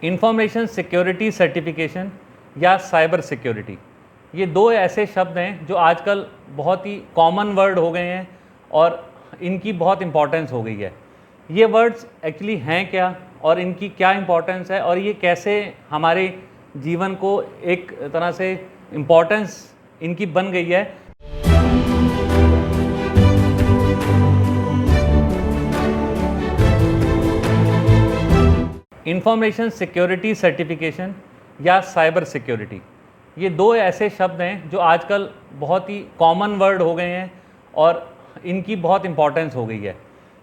Information security certification या cyber security, ये दो ऐसे शब्द हैं जो आजकल बहुत ही कॉमन वर्ड हो गए हैं और इनकी बहुत इम्पोर्टेंस हो गई है। ये वर्ड्स एक्चुअली हैं क्या और इनकी क्या इम्पोर्टेंस है और ये कैसे हमारे जीवन को एक तरह से इम्पोर्टेंस इनकी बन गई है। इंफॉर्मेशन सिक्योरिटी सर्टिफिकेशन या साइबर सिक्योरिटी, ये दो ऐसे शब्द हैं जो आजकल बहुत ही कॉमन वर्ड हो गए हैं और इनकी बहुत इम्पोर्टेंस हो गई है।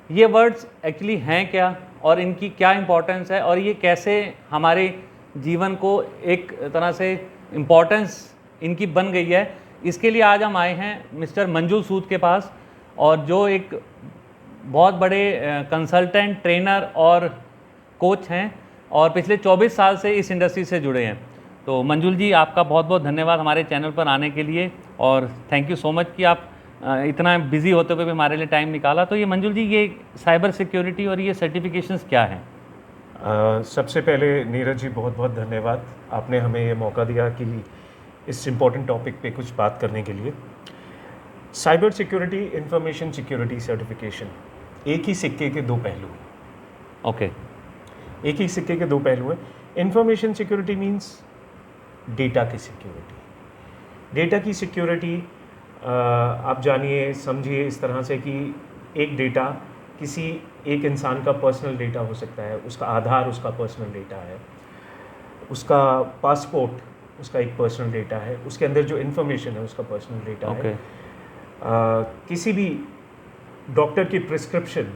ये वर्ड्स एक्चुअली हैं क्या और इनकी क्या इम्पोर्टेंस है और ये कैसे हमारे जीवन को एक तरह से इम्पोर्टेंस इनकी बन गई है, इसके लिए आज हम आए हैं मिस्टर मंजू सूद के पास, और जो एक बहुत बड़े कंसल्टेंट, ट्रेनर और कोच हैं और पिछले 24 साल से इस इंडस्ट्री से जुड़े हैं। तो मंजुल जी, आपका बहुत बहुत धन्यवाद हमारे चैनल पर आने के लिए, और थैंक यू सो मच कि आप इतना बिजी होते हुए भी हमारे लिए टाइम निकाला। तो ये मंजुल जी, ये साइबर सिक्योरिटी और ये सर्टिफिकेशंस क्या हैं? सबसे पहले नीरज जी, बहुत बहुत धन्यवाद, आपने हमें ये मौका दिया कि इस इम्पोर्टेंट टॉपिक पे कुछ बात करने के लिए। Cyber security, information security certification एक ही सिक्के के दो पहलू हैं। ओके, एक ही सिक्के के दो पहलू हैं। इंफॉर्मेशन सिक्योरिटी मीन्स डेटा की सिक्योरिटी। डेटा की सिक्योरिटी आप जानिए, समझिए इस तरह से कि एक डेटा किसी एक इंसान का पर्सनल डेटा हो सकता है, उसका आधार उसका पर्सनल डेटा है, उसका पासपोर्ट उसका एक पर्सनल डेटा है, उसके अंदर जो इन्फॉर्मेशन है उसका पर्सनल डेटा है। किसी भी डॉक्टर की प्रिस्क्रिप्शन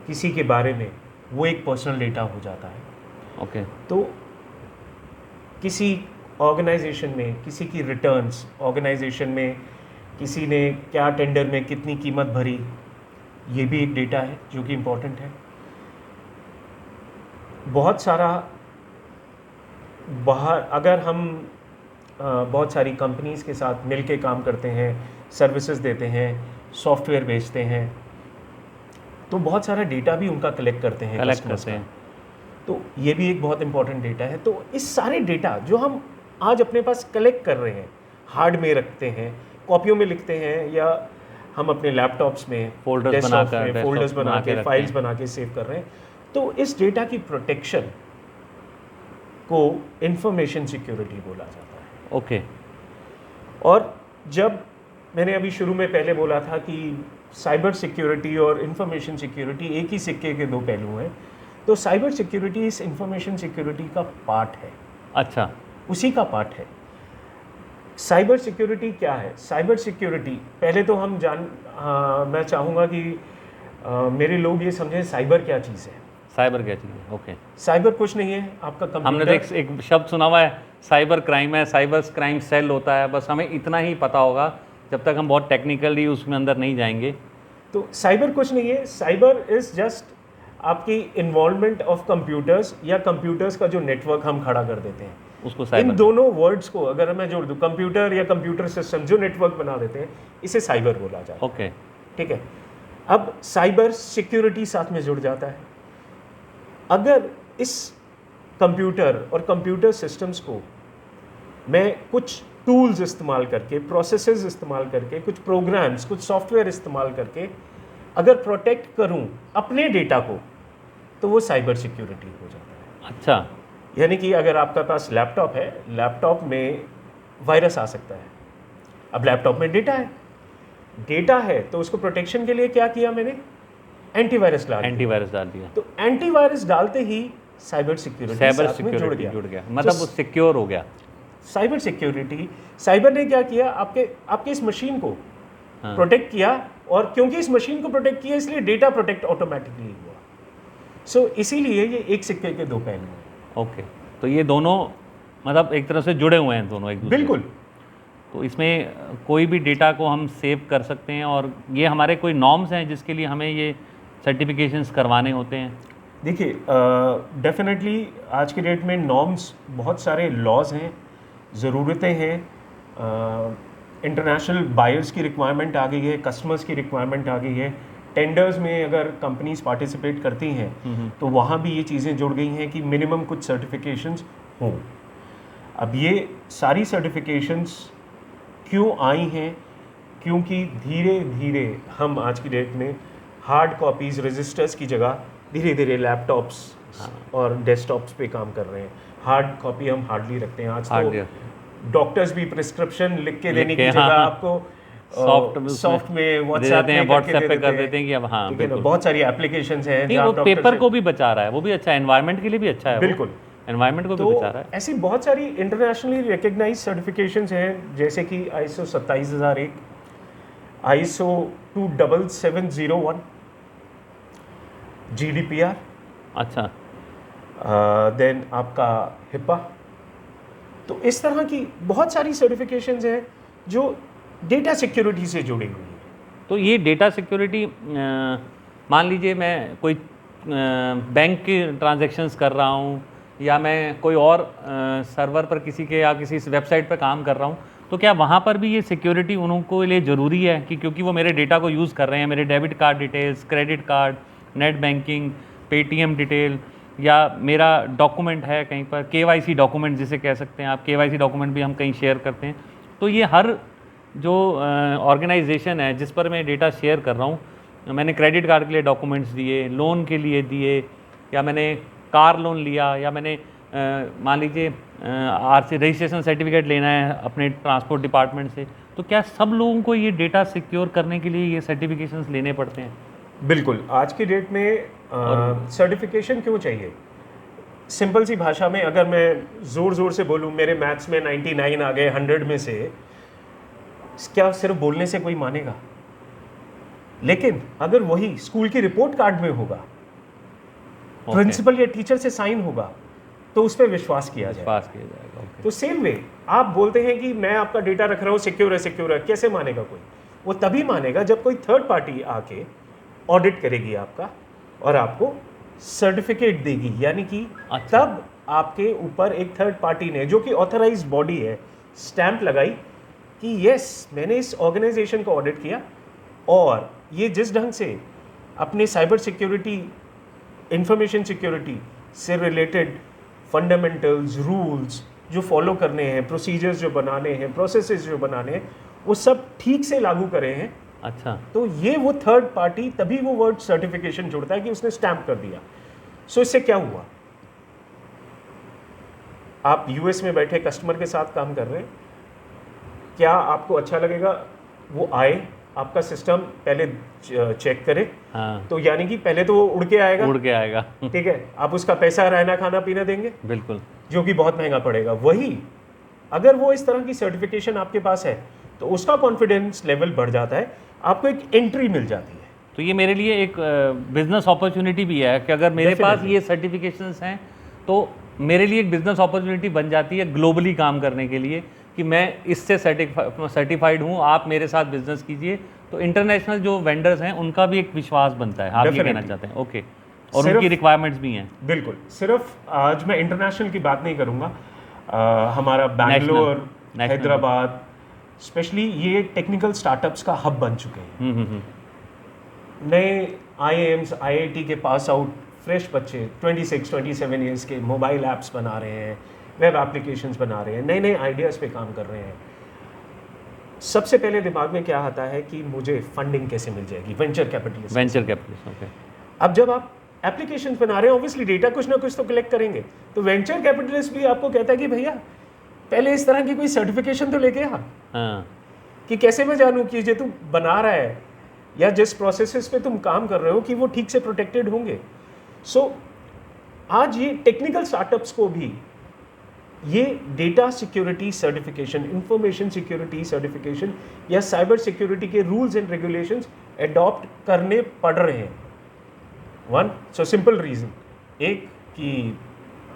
किसी के बारे में, वो एक पर्सनल डेटा हो जाता है। तो किसी ऑर्गेनाइजेशन में किसी की रिटर्न्स, ऑर्गेनाइजेशन में किसी ने क्या टेंडर में कितनी कीमत भरी, ये भी एक डेटा है जो कि इम्पोर्टेंट है। बहुत सारा बाहर, अगर हम बहुत सारी कंपनीज़ के साथ मिल के काम करते हैं, सर्विसेज देते हैं, सॉफ्टवेयर बेचते हैं, तो बहुत सारा डेटा भी उनका कलेक्ट करते हैं। तो ये भी एक बहुत इंपॉर्टेंट डेटा है। तो इस सारे डेटा जो हम आज अपने पास कलेक्ट कर रहे हैं, हार्ड में रखते हैं, कॉपियों में लिखते हैं, या हम अपने लैपटॉप्स में फोल्डर्स बना के फाइल्स बना के सेव कर रहे हैं, तो इस डेटा की प्रोटेक्शन को इंफॉर्मेशन सिक्योरिटी बोला जाता है। और जब मैंने अभी शुरू में पहले बोला था कि साइबर सिक्योरिटी और इंफॉर्मेशन सिक्योरिटी एक ही सिक्के के दो पहलू हैं, तो साइबर सिक्योरिटी इस इंफॉर्मेशन सिक्योरिटी का पार्ट है। अच्छा, उसी का पार्ट है। साइबर सिक्योरिटी क्या है? साइबर सिक्योरिटी पहले तो हम मैं चाहूँगा कि मेरे लोग ये समझें साइबर क्या चीज़ है। साइबर क्या चीज़ है? ओके, साइबर कुछ नहीं है आपका कंप्यूटर। हमने तो एक शब्द सुना हुआ है, साइबर क्राइम है, साइबर क्राइम सेल होता है, बस हमें इतना ही पता होगा, जब तक हम बहुत टेक्निकली उसमें अंदर नहीं जाएंगे। तो साइबर कुछ नहीं है। साइबर इज़ जस्ट आपकी इन्वॉल्वमेंट ऑफ कंप्यूटर्स, या कंप्यूटर्स का जो नेटवर्क हम खड़ा कर देते हैं, उसको साइबर। इन दोनों वर्ड्स को अगर मैं जोड़ दूं, कंप्यूटर या कंप्यूटर सिस्टम जो नेटवर्क बना देते हैं, इसे साइबर बोला जाता है। ओके, ठीक है। अब साइबर सिक्योरिटी साथ में जुड़ जाता है। अगर इस कंप्यूटर और कंप्यूटर सिस्टम्स को मैं कुछ टूल्स इस्तेमाल करके, प्रोसेसेस इस्तेमाल करके, कुछ प्रोग्राम्स, कुछ सॉफ्टवेयर इस्तेमाल करके अगर प्रोटेक्ट करूं अपने डेटा को, तो वो साइबर सिक्योरिटी हो जाता है। अच्छा, यानी कि अगर आपका पास लैपटॉप है, लैपटॉप में वायरस आ सकता है। अब लैपटॉप में डेटा है तो उसको प्रोटेक्शन के लिए क्या किया मैंने? एंटीवायरस डाल दिया। तो एंटीवायरस डालते ही साइबर सिक्योरिटी जुड़ गया, मतलब वो सिक्योर हो गया। साइबर सिक्योरिटी, साइबर ने क्या किया? आपके इस मशीन को प्रोटेक्ट किया, और क्योंकि इस मशीन को प्रोटेक्ट किया इसलिए डेटा प्रोटेक्ट ऑटोमेटिकली हुआ। सो इसीलिए ये एक सिक्के के दो पहलू हैं। ओके, तो ये दोनों मतलब एक तरह से जुड़े हुए हैं दोनों एक दूसरे। बिल्कुल। तो इसमें कोई भी डेटा को हम सेव कर सकते हैं, और ये हमारे कोई नॉर्म्स हैं जिसके लिए हमें ये सर्टिफिकेशंस करवाने होते हैं? देखिए, डेफिनेटली आज के डेट में नॉर्म्स, बहुत सारे लॉज हैं, ज़रूरतें हैं, इंटरनेशनल बायर्स की रिक्वायरमेंट आ गई है, कस्टमर्स की रिक्वायरमेंट आ गई है, टेंडर्स में अगर कंपनीज पार्टिसिपेट करती हैं तो वहाँ भी ये चीज़ें जुड़ गई हैं कि मिनिमम कुछ सर्टिफिकेशंस हों। अब ये सारी सर्टिफिकेशंस क्यों आई हैं? क्योंकि धीरे धीरे हम आज की डेट में हार्ड कॉपीज रजिस्टर्स की जगह धीरे धीरे लैपटॉप्स और डेस्कटॉप्स पे काम कर रहे हैं। हार्ड कॉपी हम हार्डली रखते हैं। आज तो डॉक्टर्स भी प्रिस्क्रिप्शन लिख के देने की जगह आपको सॉफ्ट में व्हाट्सएप पे कर देते हैं कि अब हाँ बिल्कुल बहुत सारी एप्लीकेशंस हैं नहीं, वो पेपर को भी बचा रहा है, वो भी अच्छा है, एनवायरनमेंट के लिए भी अच्छा है, बिल्कुल एनवायरनमेंट को भी बचा रहा है। ऐसी बहुत सारी इंटरनेशनली रिकग्नाइज सर्टिफिकेशंस हैं जैसे कि ISO 27001, ISO 27701, GDPR, अच्छा, देन आपका HIPAA। तो इस तरह की बहुत सारी सर्टिफिकेशंस हैं जो डेटा सिक्योरिटी से जुड़ी हुई हैं। तो ये डेटा सिक्योरिटी, मान लीजिए मैं कोई बैंक के ट्रांजैक्शंस कर रहा हूँ या मैं कोई और सर्वर पर किसी के या किसी वेबसाइट पर काम कर रहा हूँ, तो क्या वहाँ पर भी ये सिक्योरिटी उनको लिए ज़रूरी है कि क्योंकि वो मेरे डेटा को यूज़ कर रहे हैं, मेरे debit card details, credit card, net banking, Paytm detail, या मेरा डॉक्यूमेंट है कहीं पर KYC डॉक्यूमेंट जिसे कह सकते हैं आप, KYC डॉक्यूमेंट भी हम कहीं शेयर करते हैं, तो ये हर जो ऑर्गेनाइजेशन है जिस पर मैं डेटा शेयर कर रहा हूँ, मैंने क्रेडिट कार्ड के लिए डॉक्यूमेंट्स दिए, लोन के लिए दिए, या मैंने कार लोन लिया, या मैंने मान लीजिए RC रजिस्ट्रेशन सर्टिफिकेट लेना है अपने ट्रांसपोर्ट डिपार्टमेंट से, तो क्या सब लोगों को ये डेटा सिक्योर करने के लिए ये सर्टिफिकेशंस लेने पड़ते हैं? बिल्कुल, आज की डेट में सर्टिफिकेशन क्यों चाहिए? सिंपल सी भाषा में अगर मैं ज़ोर ज़ोर से बोलूँ मेरे मैथ्स में 99 आ गए 100 में से, क्या सिर्फ बोलने से कोई मानेगा? लेकिन अगर वही स्कूल की रिपोर्ट कार्ड में होगा, प्रिंसिपल या टीचर से साइन होगा, तो उस पर विश्वास किया जाएगा। तो सेम वे आप बोलते हैं कि मैं आपका डेटा रख रहा हूँ, सिक्योर है, कैसे मानेगा कोई? वो तभी मानेगा जब कोई थर्ड पार्टी आके ऑडिट करेगी आपका और आपको सर्टिफिकेट देगी, यानी कि तब आपके ऊपर एक थर्ड पार्टी ने, जो कि ऑथराइज्ड बॉडी है, स्टैंप लगाई कि यस मैंने इस ऑर्गेनाइजेशन को ऑडिट किया और ये जिस ढंग से अपने साइबर सिक्योरिटी, इंफॉर्मेशन सिक्योरिटी से रिलेटेड फंडामेंटल्स, रूल्स जो फॉलो करने हैं, प्रोसीजर्स जो बनाने हैं, प्रोसेसेस जो बनाने हैं, वो सब ठीक से लागू करे हैं। अच्छा, तो ये वो थर्ड पार्टी, तभी वो वर्ड सर्टिफिकेशन जुड़ता है कि उसने स्टैम्प कर दिया। सो इससे क्या हुआ? आप US में बैठे कस्टमर के साथ काम कर रहे हैं, क्या आपको अच्छा लगेगा वो आए, आपका सिस्टम पहले चेक करे? हाँ, तो यानी कि पहले तो वो उड़ के आएगा, ठीक है, आप उसका पैसा, रहना, खाना पीना देंगे, बिल्कुल, जो कि बहुत महंगा पड़ेगा। वही अगर वो इस तरह की सर्टिफिकेशन आपके पास है तो उसका कॉन्फिडेंस लेवल बढ़ जाता है, आपको एक एंट्री मिल जाती है। तो ये मेरे लिए एक बिजनेस अपॉर्चुनिटी भी है कि अगर मेरे पास ये सर्टिफिकेशंस हैं तो मेरे लिए एक बिजनेस अपॉर्चुनिटी बन जाती है ग्लोबली काम करने के लिए, कि मैं इससे सर्टिफाइड हूँ, आप मेरे साथ बिजनेस कीजिए। तो इंटरनेशनल जो वेंडर्स हैं उनका भी एक विश्वास बनता है, आप ये कहना चाहते हैं? ओके, और उनकी रिक्वायरमेंट्स भी हैं। बिल्कुल, सिर्फ आज मैं इंटरनेशनल की बात नहीं करूँगा, हमारा बैंगलोर, हैदराबाद स्पेशली, ये टेक्निकल स्टार्टअप्स का हब बन चुके हैं। नए IIMs, IIT के पास आउट फ्रेश बच्चे 26-27 ईयर्स के मोबाइल ऐप्स बना रहे हैं, वेब एप्लीकेशंस बना रहे हैं, नए नए आइडियाज़ पे काम कर रहे हैं। सबसे पहले दिमाग में क्या आता है कि मुझे फंडिंग कैसे मिल जाएगी? Venture capitalist. ओके। अब जब आप एप्लीकेशंस बना रहे हैं, ऑब्वियसली डेटा कुछ ना कुछ तो कलेक्ट करेंगे, तो वेंचर कैपिटलिस्ट भी आपको कहता है कि भैया पहले इस तरह की कोई सर्टिफिकेशन तो लेके आ, कि कैसे मैं जानूँ कि जो तुम बना रहा है या जिस प्रोसेसेस पे तुम काम कर रहे हो कि वो ठीक से प्रोटेक्टेड होंगे। सो आज ये टेक्निकल स्टार्टअप्स को भी ये data security certification, information security certification या साइबर सिक्योरिटी के रूल्स एंड रेगुलेशंस अडॉप्ट करने पड़ रहे हैं। वन, सो सिंपल रीज़न, एक कि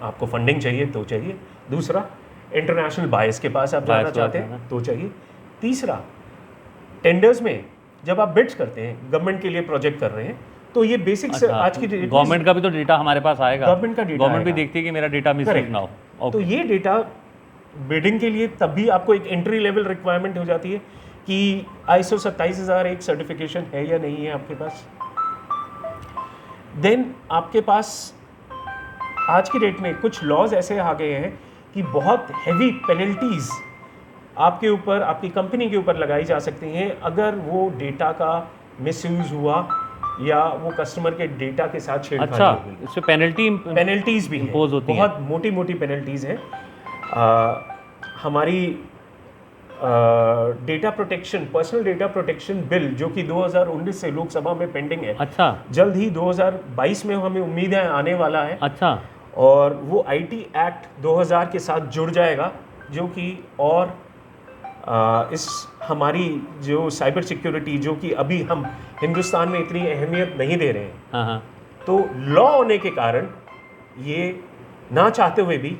आपको फंडिंग चाहिए तो चाहिए, दूसरा इंटरनेशनल बायर्स के पास आप जाना चाहते हैं तो चाहिए, तीसरा टेंडर्स में जब आप बिड्स करते हैं, गवर्नमेंट के लिए प्रोजेक्ट कर रहे हैं, तो ये बेसिक्स आज की डेट गवर्नमेंट का भी तो डेटा हमारे पास आएगा, गवर्नमेंट का डेटा, गवर्नमेंट भी देखती है कि मेरा डेटा मिसयूज ना हो। तो ये डेटा बिडिंग के लिए तब भी आपको एक एंट्री लेवल रिक्वायरमेंट हो जाती है कि ISO 27001 सर्टिफिकेशन है या नहीं है आपके पास। देन आपके पास आज की डेट में कुछ लॉज ऐसे आ गए हैं कि बहुत हैवी पेनल्टीज आपके ऊपर, आपकी कंपनी के ऊपर लगाई जा सकती हैं अगर वो डेटा का मिसयूज हुआ या वो कस्टमर के डेटा के साथ छेड़खानी अच्छा, हुई। इससे पेनल्टीज भी impose होती हैं। बहुत मोटी मोटी पेनल्टीज हैं। हमारी data protection, personal data protection bill जो कि 2019 से लोकसभा में पेंडिंग है, अच्छा जल्द ही 2022 में हमें उम्मीद है आने वाला है। अच्छा, और वो आईटी एक्ट 2000 के साथ जुड़ जाएगा जो कि और इस हमारी जो साइबर सिक्योरिटी जो कि अभी हम हिंदुस्तान में इतनी अहमियत नहीं दे रहे हैं, हाँ हाँ, तो लॉ होने के कारण ये ना चाहते हुए भी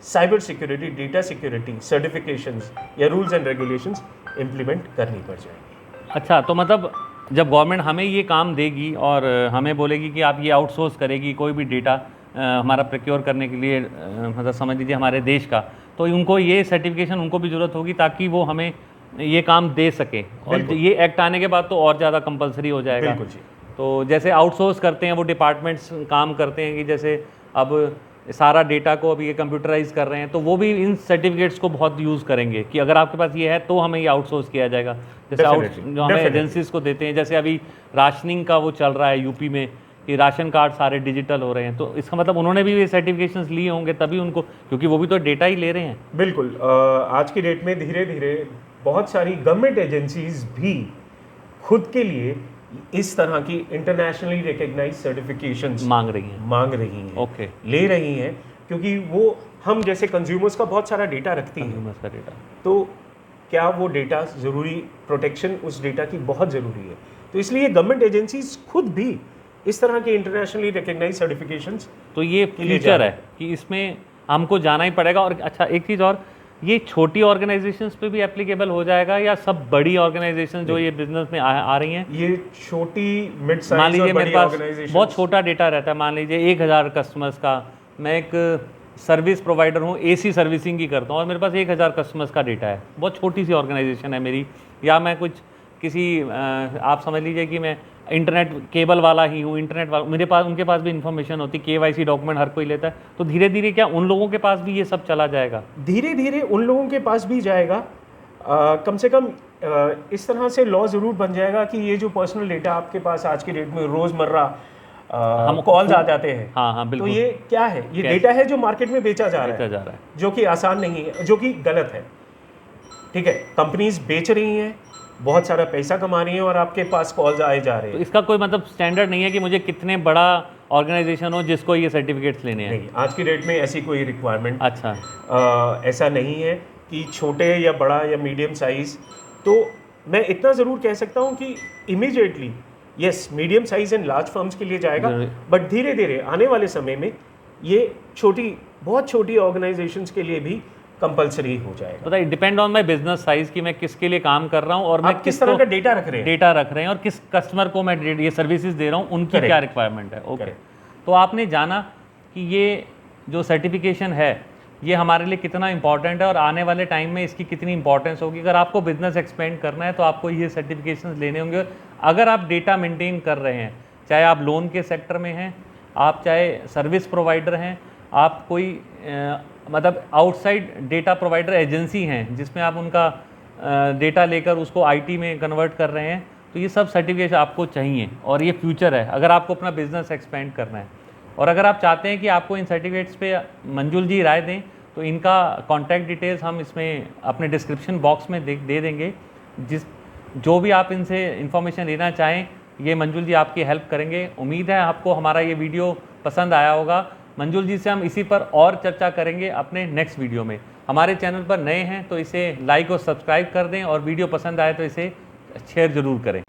cyber security, data security certifications या रूल्स एंड रेगुलेशंस इम्प्लीमेंट करनी पड़ जाएगी। अच्छा, तो मतलब जब गवर्नमेंट हमें ये काम देगी और हमें बोलेगी कि आप ये आउटसोर्स करेगी कोई भी डेटा हमारा प्रोक्योर करने के लिए, मतलब समझ लीजिए हमारे देश का, तो उनको ये सर्टिफिकेशन उनको भी ज़रूरत होगी ताकि वो हमें ये काम दे सके। और ये एक्ट आने के बाद तो और ज़्यादा कंपलसरी हो जाएगा। बिल्कुल जी। तो जैसे आउटसोर्स करते हैं वो डिपार्टमेंट्स काम करते हैं कि जैसे अब सारा डेटा को अभी ये कंप्यूटराइज कर रहे हैं, तो वो भी इन सर्टिफिकेट्स को बहुत यूज़ करेंगे कि अगर आपके पास ये है तो हमें ये आउटसोर्स किया जाएगा। जैसे जो हमें एजेंसीज को देते हैं, जैसे अभी राशनिंग का वो चल रहा है यूपी में कि राशन कार्ड सारे डिजिटल हो रहे हैं, तो इसका मतलब उन्होंने भी ये सर्टिफिकेशंस लिए होंगे तभी उनको, क्योंकि वो भी तो डेटा ही ले रहे हैं। बिल्कुल। आज की डेट में धीरे धीरे बहुत सारी गवर्नमेंट एजेंसीज भी खुद के लिए इस तरह की इंटरनेशनली रिकग्नाइज सर्टिफिकेशंस मांग रही हैं, ओके, ले रही हैं, क्योंकि वो हम जैसे कंज्यूमर्स का बहुत सारा डेटा रखती हैं, तो क्या वो डेटा ज़रूरी, प्रोटेक्शन उस डेटा की बहुत ज़रूरी है। तो इसलिए गवर्नमेंट एजेंसीज खुद भी इस तरह के इंटरनेशनली रिकग्नाइज सर्टिफिकेशंस, तो ये फ्यूचर है कि इसमें हमको जाना ही पड़ेगा। और अच्छा, एक चीज़ और, ये छोटी ऑर्गेनाइजेशंस पे भी एप्लीकेबल हो जाएगा या सब बड़ी ऑर्गेनाइजेशन जो ये बिजनेस में आ रही हैं? ये छोटी, मिड साइज, मान लीजिए मेरे पास ऑर्गेनाइजेशंस, बहुत छोटा डेटा रहता है, मान लीजिए 1000 कस्टमर्स का, मैं एक सर्विस प्रोवाइडर हूँ, एसी सर्विसिंग की करता हूँ और मेरे पास 1000 कस्टमर्स का डेटा है, बहुत छोटी सी ऑर्गेनाइजेशन है मेरी, या मैं कुछ किसी आप समझ लीजिए कि मैं इंटरनेट केबल वाला ही हूँ, इंटरनेट वाला, मेरे पास उनके पास भी इन्फॉर्मेशन होती है, KYC डॉक्यूमेंट हर कोई लेता है, तो धीरे धीरे क्या उन लोगों के पास भी ये सब चला जाएगा? धीरे धीरे उन लोगों के पास भी जाएगा। कम से कम इस तरह से लॉ ज़रूर बन जाएगा कि ये जो पर्सनल डेटा आपके पास आज की डेट में रोज़मर्रा हम कॉल्स आ जाते हैं, हाँ हाँ बिल्कुल, तो ये क्या है? ये डेटा है जो मार्केट में बेचा जा रहा है, जो कि आसान नहीं है, जो कि गलत है। ठीक है, कंपनीज बेच रही हैं, बहुत सारा पैसा कमा रही हैं और आपके पास कॉल्स आए जा रहे हैं। तो इसका कोई मतलब स्टैंडर्ड नहीं है कि मुझे कितने बड़ा ऑर्गेनाइजेशन हो जिसको ये सर्टिफिकेट्स लेने हैं? नहीं, आज की डेट में ऐसी कोई रिक्वायरमेंट, अच्छा, ऐसा नहीं है कि छोटे या बड़ा या मीडियम साइज़। तो मैं इतना ज़रूर कह सकता हूँ कि immediately yes, medium size and large firms के लिए जाएगा, बट धीरे धीरे आने वाले समय में ये छोटी, बहुत छोटी ऑर्गेनाइजेशंस के लिए भी कंपलसरी हो जाएगा। बताइए, depend on my business size कि मैं किसके लिए काम कर रहा हूँ और मैं किस तरह का डेटा रख रहे हैं और किस कस्टमर को मैं ये सर्विसेज दे रहा हूँ, उनकी क्या रिक्वायरमेंट है। ओके, तो आपने जाना कि ये जो सर्टिफिकेशन है ये हमारे लिए कितना इंपॉर्टेंट है और आने वाले टाइम में इसकी कितनी इंपॉर्टेंस होगी। अगर आपको बिजनेस एक्सपेंड करना है तो आपको ये सर्टिफिकेशंस लेने होंगे। अगर आप डेटा मेंटेन कर रहे हैं, चाहे आप लोन के सेक्टर में हैं, आप चाहे सर्विस प्रोवाइडर हैं, आप कोई मतलब आउटसाइड डेटा प्रोवाइडर एजेंसी हैं जिसमें आप उनका डेटा लेकर उसको IT में कन्वर्ट कर रहे हैं, तो ये सब सर्टिफिकेशन आपको चाहिए और ये फ्यूचर है अगर आपको अपना बिजनेस एक्सपेंड करना है। और अगर आप चाहते हैं कि आपको इन सर्टिफिकेट्स पे मंजुल जी राय दें तो इनका कॉन्टैक्ट डिटेल्स हम इसमें अपने डिस्क्रिप्शन बॉक्स में दे देंगे। जो भी आप इनसे इन्फॉर्मेशन लेना चाहें, ये मंजुल जी आपकी हेल्प करेंगे। उम्मीद है आपको हमारा ये वीडियो पसंद आया होगा। मंजुल जी से हम इसी पर और चर्चा करेंगे अपने नेक्स्ट वीडियो में। हमारे चैनल पर नए हैं तो इसे लाइक और सब्सक्राइब कर दें और वीडियो पसंद आए तो इसे शेयर ज़रूर करें।